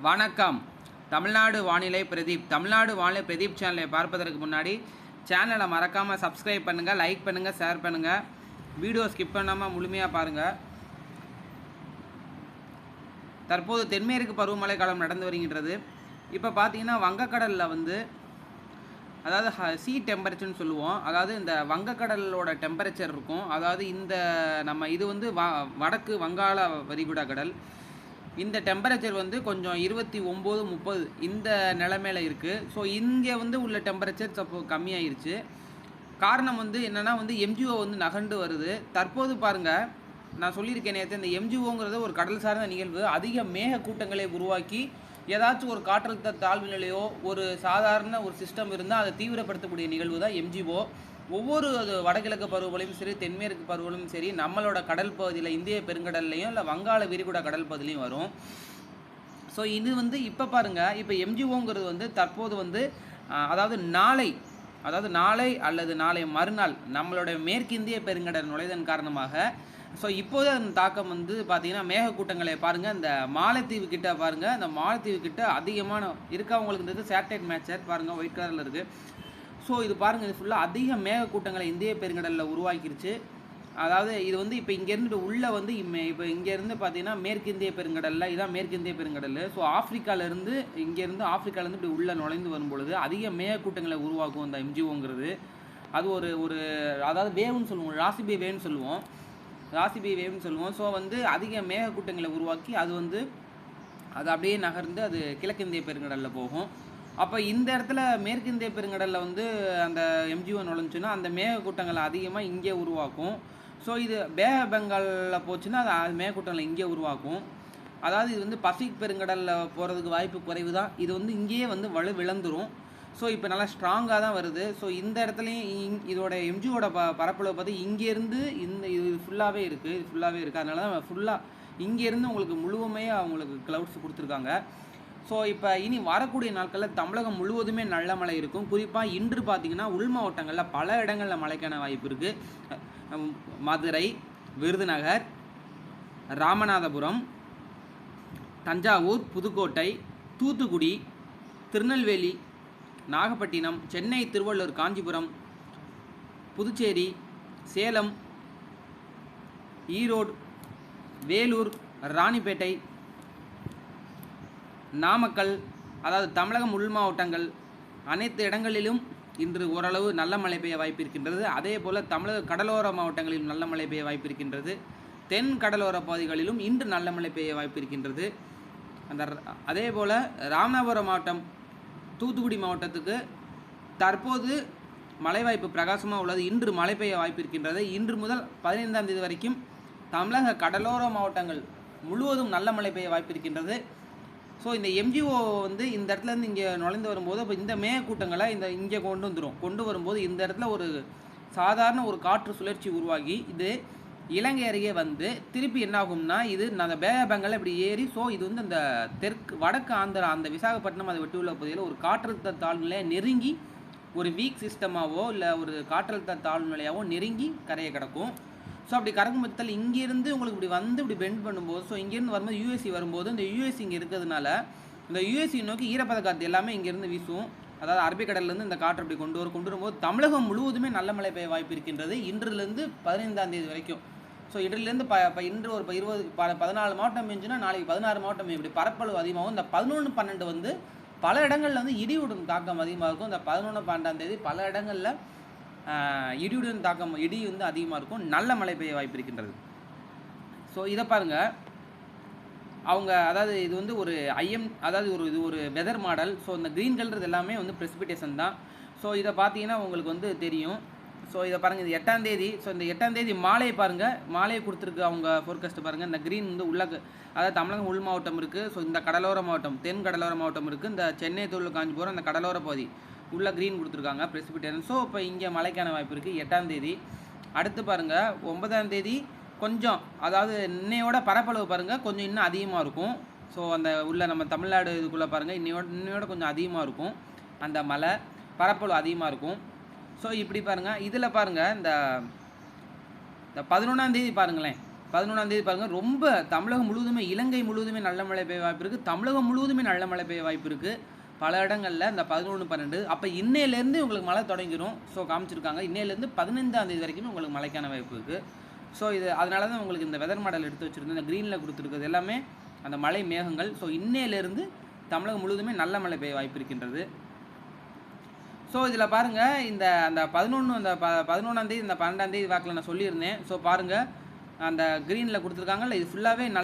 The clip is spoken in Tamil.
வணக்கம். தமிழ்நாடு வானிலை பிரதீப். தமிழ்நாடு வானிலை பிரதீப் சேனலை பார்ப்பதற்கு முன்னாடி சேனலை மறக்காமல் சப்ஸ்கிரைப் பண்ணுங்கள், லைக் பண்ணுங்கள், ஷேர் பண்ணுங்கள். வீடியோ ஸ்கிப் பண்ணாமல் முழுமையாக பாருங்கள். தற்போது தென்மேற்கு பருவமழை காலம் நடந்து வருகின்றது. இப்போ பார்த்தீங்கன்னா வங்கக்கடலில் அதாவது சீ டெம்பரேச்சர்னு சொல்லுவோம். அதாவது இந்த வங்கக்கடலோட டெம்பரேச்சர் இருக்கும். அதாவது இந்த இது வடக்கு வங்காள விரிகுடா கடல். இந்த டெம்பரேச்சர் கொஞ்சம் 29, 30 இந்த நிலைமையில் இருக்குது. ஸோ இங்கே உள்ள டெம்பரேச்சர் கம்மியாயிருச்சு. காரணம் என்னென்னா எம்ஜிஓ நகர்ந்து வருது. தற்போது பாருங்கள், நான் சொல்லியிருக்கேன் நேற்று, இந்த எம்ஜிஓங்கிறது ஒரு கடல் சார்ந்த நிகழ்வு. அதிக மேக கூட்டங்களை உருவாக்கி ஏதாச்சும் ஒரு காற்றழுத்த தாழ்வு நிலையோ ஒரு சாதாரண ஒரு சிஸ்டம் இருந்தால் அதை தீவிரப்படுத்தக்கூடிய நிகழ்வு தான் எம்ஜிஓ. ஒவ்வொரு வடகிழக்கு பருவமழையும் சரி, தென்மேற்கு பருவமழையும் சரி, நம்மளோட கடல் பகுதியில் இந்திய பெருங்கடல்லையும் இல்லை வங்காள விரிகுடா கடல் பகுதியிலையும் வரும். ஸோ இது இப்போ பாருங்கள், இப்போ எம்ஜிஓங்கிறது தற்போது அதாவது நாளை அல்லது நாளை மறுநாள் நம்மளோட மேற்கிந்திய பெருங்கடல் நுழைதன் காரணமாக ஸோ இப்போது அந்த தாக்கம் பார்த்தீங்கன்னா மேகக்கூட்டங்களை பாருங்கள். இந்த மாலத்தீவு கிட்ட பாருங்கள், இந்த மாலத்தீவு கிட்ட அதிகமான இருக்கா உங்களுக்கு சேட்டலைட் மேட்சர் பாருங்கள், ஒயிட் கலரில் இருக்குது. ஸோ இது பாருங்கள், இது ஃபுல்லாக அதிக மேகக்கூட்டங்களை இந்திய பெருங்கடலில் உருவாக்கிருச்சு. அதாவது இது இப்போ இங்கேருந்து உள்ளே இப்போ இங்கேருந்து பார்த்தீங்கன்னா மேற்கிந்திய பெருங்கடலில் இதான் மேற்கிந்திய பெருங்கடல். ஸோ ஆஃப்ரிக்காவிலேருந்து இப்படி உள்ளே நுழைந்து வரும்பொழுது அதிக மேகக்கூட்டங்களை உருவாக்கும் இந்த எம்ஜிஓங்கிறது. அது ஒரு அதாவது வேவ்னு சொல்லுவோம், ராசிபி வேவ்னு சொல்லுவோம். ஸோ அதிக மேகக்கூட்டங்களை உருவாக்கி அது அப்படியே நகர்ந்து அது கிழக்கிந்திய பெருங்கடலில் போகும். அப்போ இந்த இடத்துல மேற்கிந்திய பெருங்கடலில் அந்த எம்ஜிஓ நுழைஞ்சுன்னா அந்த மேகக்கூட்டங்களை அதிகமாக இங்கே உருவாக்கும். ஸோ இது பே ஆஃப் பெங்காலில் போச்சுன்னா அது மேகக்கூட்டங்களை இங்கே உருவாக்கும். அதாவது இது பசிபிக் பெருங்கடலில் போகிறதுக்கு வாய்ப்பு குறைவு தான். இது இங்கேயே விழுந்துடும். ஸோ இப்போ நல்லா ஸ்ட்ராங்காக தான் வருது. ஸோ இந்த இடத்துலையும் இதோட எம்ஜிஓட பரப்பளவு பார்த்து இங்கேருந்து இது ஃபுல்லாகவே இருக்குது. அதனால தான் ஃபுல்லாக இங்கேருந்து உங்களுக்கு முழுமையாக அவங்களுக்கு க்ளவுட்ஸ் கொடுத்துருக்காங்க. ஸோ இப்போ இனி வரக்கூடிய நாட்களில் தமிழகம் முழுவதுமே நல்ல மழை இருக்கும். குறிப்பாக இன்று பார்த்திங்கன்னா உள் மாவட்டங்களில் பல இடங்களில் மழைக்கான வாய்ப்பு இருக்குது. மதுரை, விருதுநகர், ராமநாதபுரம், தஞ்சாவூர், புதுக்கோட்டை, தூத்துக்குடி, திருநெல்வேலி, நாகப்பட்டினம், சென்னை, திருவள்ளூர், காஞ்சிபுரம், புதுச்சேரி, சேலம், ஈரோடு, வேலூர், ராணிப்பேட்டை, நாமக்கல், அதாவது தமிழகம் உள் மாவட்டங்கள் அனைத்து இடங்களிலும் இன்று ஓரளவு நல்ல மழை பெய்ய வாய்ப்பு இருக்கின்றது. அதே போல் தமிழக கடலோர மாவட்டங்களிலும் நல்ல மழை பெய்ய வாய்ப்பு இருக்கின்றது. தென் கடலோர பகுதிகளிலும் இன்று நல்ல மழை பெய்ய வாய்ப்பு இருக்கின்றது. அதே போல் ராமநாதபுரம் மாவட்டம், தூத்துக்குடி மாவட்டத்துக்கு தற்போது மழை வாய்ப்பு பிரகாசமாக உள்ளது. இன்று மழை பெய்ய வாய்ப்பு இருக்கின்றது. இன்று முதல் 15ஆம் தேதி வரைக்கும் தமிழக கடலோர மாவட்டங்கள் முழுவதும் நல்ல மழை பெய்ய வாய்ப்பு இருக்கின்றது. ஸோ இந்த எம்ஜிஓ இந்த இடத்துலேருந்து இங்கே நுழைந்து வரும்போது இப்போ இந்த மேகக்கூட்டங்களை இங்கே கொண்டு வரும்போது இந்த இடத்துல ஒரு சாதாரண ஒரு காற்று சுழற்சி உருவாகி இது இலங்கை அருகே திருப்பி என்ன ஆகும்னா இது அந்த பே ஆஃப் பெங்கால் இப்படி ஏறி ஸோ இது அந்த வடக்கு ஆந்திரா அந்த விசாகப்பட்டினம் அதை வெட்டி உள்ள பகுதியில் ஒரு காற்றழுத்த தாழ்நிலையை நெருங்கி ஒரு வீக் சிஸ்டமாகவோ இல்லை ஒரு காற்றழுத்த தாழ்நிலையாவோ நெருங்கி கரையை கிடக்கும். ஸோ அப்படி கறக்கும் பட்சத்தில் இங்கேருந்து உங்களுக்கு இப்படி பெண்ட் பண்ணும்போது ஸோ இங்கேருந்து வரும்போது யூஎஸ்சி வரும்போது இந்த யூஎஸ்சி இங்கே இருக்கிறதுனால இந்த யூஎஸ்சி நோக்கி ஈரப்பத காற்று எல்லாமே இங்கேருந்து வீசும். அதாவது அரபிக்கடல்லேருந்து இந்த காற்று அப்படி கொண்டு வரும்போது தமிழகம் முழுவதுமே நல்ல மழை பெய்ய வாய்ப்பு இருக்கின்றது. இன்றிலிருந்து 15ஆம் தேதி வரைக்கும். ஸோ இன்றிலிருந்து இன்று ஒரு 14 மாவட்டம் பெஞ்சுன்னா நாளைக்கு 16 மாவட்டம் இப்படி பரப்பளவு அதிகமாகும். இந்த 11, 12 பல இடங்களில் இடியுடன் தாக்கம் அதிகமாக இருக்கும். இந்த 11, 12ஆம் தேதி பல இடங்களில் இடியுடன் தாக்கம் இடி அதிகமாக இருக்கும். நல்ல மழை பெய்ய வாய்ப்பு இருக்கின்றது. ஸோ இதை பாருங்கள், அவங்க அதாவது இது ஒரு அதாவது இது ஒரு வெதர் மாடல். ஸோ இந்த க்ரீன் கலர் எல்லாமே ப்ரெசிபிடேஷன் தான். ஸோ இதை பார்த்தீங்கன்னா உங்களுக்கு தெரியும். ஸோ இதை பாருங்கள், இது 8ஆம் தேதி. ஸோ இந்த 8ஆம் தேதி மாலையை பாருங்கள், மாலையை கொடுத்துருக்கு அவங்க ஃபோர்காஸ்ட்டு பாருங்கள். இந்த க்ரீன் உள்ளக்கு அதாவது தமிழகம் உள் மாவட்டம் இருக்குது. ஸோ இந்த கடலோர மாவட்டம், தென் கடலோர மாவட்டம் இருக்குது. இந்த சென்னை, திருவள்ளூர், காஞ்சிபுரம் அந்த கடலோர பகுதி உள்ள க்ரீன் கொடுத்துருக்காங்க ப்ரெசிபிடேஷன். ஸோ இப்போ இங்கே மழைக்கான வாய்ப்பு இருக்குது 8ஆம் தேதி. அடுத்து பாருங்கள் 9ஆம் தேதி கொஞ்சம் அதாவது இன்னையோட பரப்பளவு பாருங்கள் கொஞ்சம் இன்னும் அதிகமாக இருக்கும். ஸோ அந்த உள்ள நம்ம தமிழ்நாடு இதுக்குள்ளே பாருங்கள் இன்னையோட கொஞ்சம் அதிகமாக இருக்கும். அந்த மழை பரப்பளவு அதிகமாக இருக்கும். ஸோ இப்படி பாருங்கள், இதில் பாருங்கள் இந்த 11ஆம் தேதி பாருங்களேன். 11ஆம் தேதி பாருங்கள், ரொம்ப தமிழகம் முழுவதுமே, இலங்கை முழுவதுமே நல்ல மழை பெய்ய வாய்ப்பு இருக்குது. தமிழகம் முழுவதுமே நல்ல மழை பெய்ய வாய்ப்பு இருக்குது பல இடங்களில். இந்த 11, 12 அப்போ இன்னையிலேருந்து உங்களுக்கு மழை தொடங்கிடும். ஸோ காமிச்சிருக்காங்க, இன்னையிலேருந்து 15ஆம் தேதி வரைக்கும் உங்களுக்கு மழைக்கான வாய்ப்பு இருக்குது. ஸோ இது அதனால தான் உங்களுக்கு இந்த வெதர் மாடல் எடுத்து வச்சுருந்தேன். இந்த க்ரீனில் கொடுத்துருக்குது எல்லாமே அந்த மழை மேகங்கள். ஸோ இன்னையிலேருந்து தமிழகம் முழுவதுமே நல்ல மழை பெய்ய வாய்ப்பு இருக்கின்றது. ஸோ இதில் பாருங்கள், இந்த அந்த 11ஆம் தேதி இந்த 12ஆம் தேதி வாக்கில் நான் சொல்லியிருந்தேன். ஸோ பாருங்கள், அந்த க்ரீனில் கொடுத்துருக்காங்கல்ல, இது ஃபுல்லாகவே